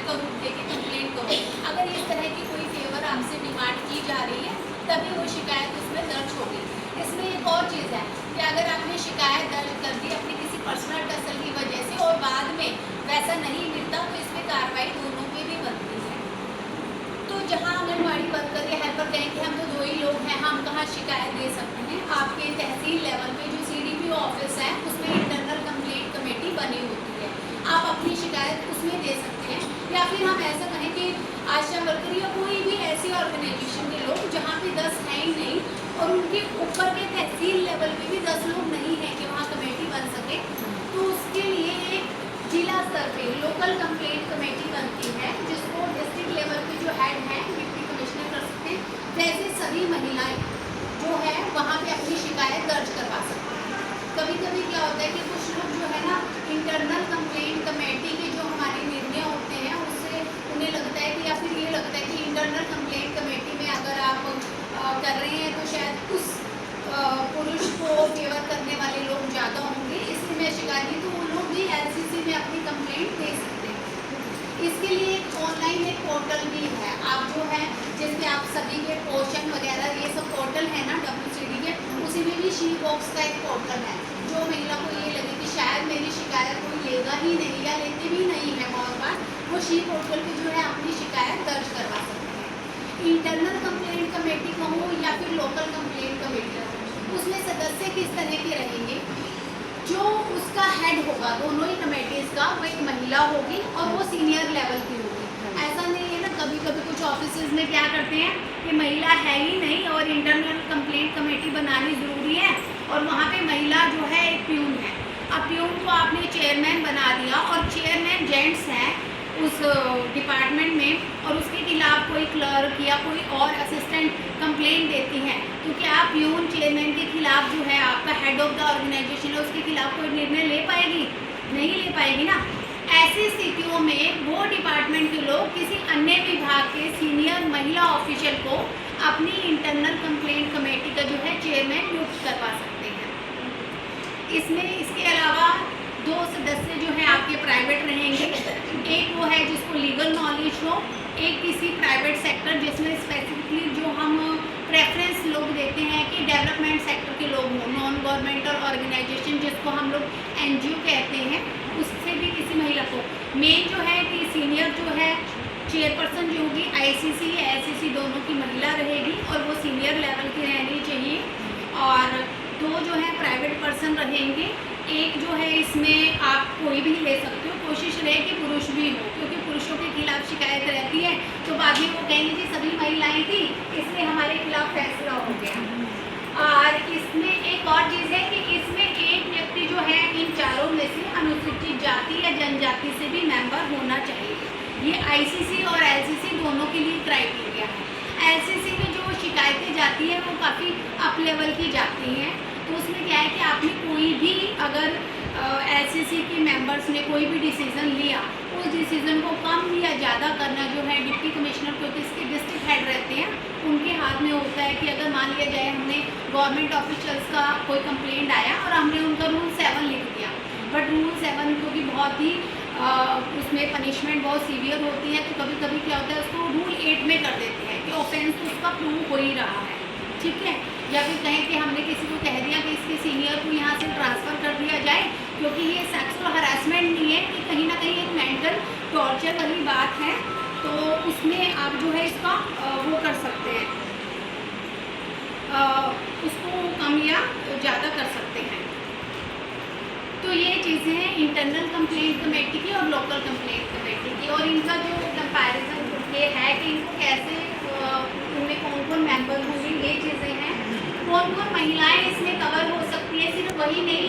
कब उठते कि कंप्लेंट करो। अगर इस तरह की कोई फेवर आपसे डिमांड की जा रही है तभी वो शिकायत उसमें दर्ज होगी। इसमें एक और चीज़ है कि अगर आपने शिकायत दर्ज कर दी अपनी किसी पर्सनल टसल की वजह से और बाद में वैसा नहीं मिलता तो इसमें कार्रवाई दोनों की भी बनती है। तो जहाँ आंगनबाड़ी वर्कर या हेल्पर कहें कि हम तो दो ही लोग हैं, हम कहाँ शिकायत दे सकते हैं, आपके तहसील लेवल पे जो CDPO ऑफिस है उसमें इंटरनल कंप्लेंट कमेटी बनी होती है, आप अपनी शिकायत उसमें दे सकते हैं। या फिर हम ऐसा कहें कि आशा वर्कर या कोई भी ऐसी ऑर्गेनाइजेशन के लोग जहाँ पे 10 हैं ही नहीं और उनके ऊपर के तहसील लेवल पे भी 10 लोग नहीं हैं कि वहाँ कमेटी बन सके, तो उसके लिए एक जिला स्तर पे लोकल कंप्लेंट कमेटी बनती है जिसको डिस्ट्रिक्ट लेवल पे जो हेड हैं डिप्टी कमिश्नर कर सकते हैं। वैसे सभी महिलाएं जो है वहाँ पे अपनी शिकायत दर्ज करवा सकती हैं। कभी कभी क्या होता है कि कुछ लोग जो है ना इंटरनल कंप्लेंट कमेटी के जो हमारे निर्णय होते हैं उससे उन्हें लगता है कि या फिर ये लगता है कि इंटरनल कंप्लेंट कमेटी में अगर आप कर रहे हैं तो शायद उस पुरुष को फेवर करने वाले लोग ज़्यादा होंगे, इसलिए मैं शिकायत नहीं, तो वो लोग भी LCC में अपनी कंप्लेंट दे सकते हैं। इसके लिए एक ऑनलाइन एक पोर्टल भी है, आप जो है जिसमें आप सभी के पोषण वगैरह ये सब पोर्टल है ना WCD के, उसी में भी शी बॉक्स का एक पोर्टल है। जो महिला को ये लगे कि शायद मेरी शिकायत कोई लेगा ही नहीं या लेते भी नहीं है बहुत बार, वो शी पोर्टल पर जो है अपनी शिकायत दर्ज करवा सकते हैं। इंटरनल कंप्लेंट कमेटी कहूँ या फिर लोकल कंप्लेंट कमेटी, उसमें सदस्य किस तरह के रहेंगे, जो उसका हेड होगा दोनों ही कमेटीज़ का वो एक महिला होगी और वो सीनियर लेवल की होगी। ऐसा नहीं है ना, कभी कभी कुछ ऑफिसेज में क्या करते हैं कि महिला है ही नहीं और इंटरनल कंप्लेंट कमेटी बनानी ज़रूरी है और वहाँ पे महिला जो है एक प्यून है। अब प्यून को आपने चेयरमैन बना दिया और चेयरमैन जेंट्स हैं उस डिपार्टमेंट में और उसके खिलाफ कोई क्लर्क या कोई और असिस्टेंट कंप्लेंट देती है, तो क्या आप प्यून चेयरमैन के खिलाफ जो है आपका हेड ऑफ द ऑर्गेनाइजेशन है उसके खिलाफ कोई निर्णय ले पाएगी? नहीं ले पाएगी ना। ऐसी स्थितियों में वो डिपार्टमेंट के लोग किसी अन्य विभाग के सीनियर महिला ऑफिशियल को अपनी इंटरनल कंप्लेंट कमेटी का जो है चेयरमैन नियुक्त करवा सकते हैं। इसमें इसके अलावा 2 सदस्य जो हैं आपके प्राइवेट रहेंगे, एक वो है जिसको लीगल नॉलेज हो, एक किसी प्राइवेट सेक्टर जिसमें स्पेसिफिकली जो हम प्रेफरेंस लोग देते हैं कि डेवलपमेंट सेक्टर के लोग हों, नॉन गवर्नमेंटल ऑर्गेनाइजेशन जिसको हम लोग NGO कहते हैं, उससे भी किसी महिला को। मेन जो है कि सीनियर जो है चेयरपर्सन जो होगी ICC या SCC दोनों की महिला रहेगी और वो सीनियर लेवल की रहनी चाहिए, और 2 जो है प्राइवेट पर्सन रहेंगे। एक जो है इसमें आप कोई भी ले सकते हो, कोशिश रहे कि पुरुष भी हो, क्योंकि पुरुषों के खिलाफ शिकायत रहती है तो बाद में वो कहेंगे कि सभी महिलाएं थी इसलिए हमारे खिलाफ फैसला हो गया। और इसमें एक और चीज़ है कि इसमें एक व्यक्ति जो है इन चारों में से अनुसूचित जाति या जनजाति से भी मेंबर होना चाहिए। ये ICC और LCC दोनों के लिए क्राइटेरिया है। LCC में जो शिकायतें जाती है वो काफ़ी अप लेवल की जाती हैं, तो उसमें क्या है कि आपने कोई भी अगर LCC के मेंबर्स ने कोई भी डिसीज़न लिया, उस डिसीज़न को कम या ज़्यादा करना जो है डिप्टी कमिश्नर, क्योंकि इसके डिस्ट्रिक्ट हेड रहते हैं, उनके हाथ में होता है। कि अगर मान लिया जाए हमने गवर्नमेंट ऑफिशियल्स का कोई कंप्लेंट आया और हमने उनका रूल 7 लिख दिया, बट रूल 7 क्योंकि बहुत ही उसमें पनिशमेंट बहुत सीवियर होती है, तो कभी कभी क्या होता है उसको रूल 8 में कर देते हैं कि ऑफेंस उसका प्रूव हो ही रहा है, ठीक है। या फिर कहें कि हमने किसी को कह दिया कि इसके सीनियर को यहाँ से ट्रांसफ़र कर दिया जाए, क्योंकि ये सेक्सुअल हरासमेंट नहीं है, कि कहीं ना कहीं एक मेंटल टॉर्चर वाली बात है, तो उसमें आप जो है इसका वो कर सकते हैं, उसको कम या ज़्यादा कर सकते हैं। तो ये चीज़ें हैं इंटरनल कंप्लेंट कमेटी की और लोकल कंप्लेंट कमेटी की, और इनका जो कंपैरिजन ये है कि इनको कैसे उनमें कौन कौन मेंबर होंगे, ये चीज़ें हैं। कौन कौन महिलाएं इसमें कवर हो सकती है, सिर्फ वही नहीं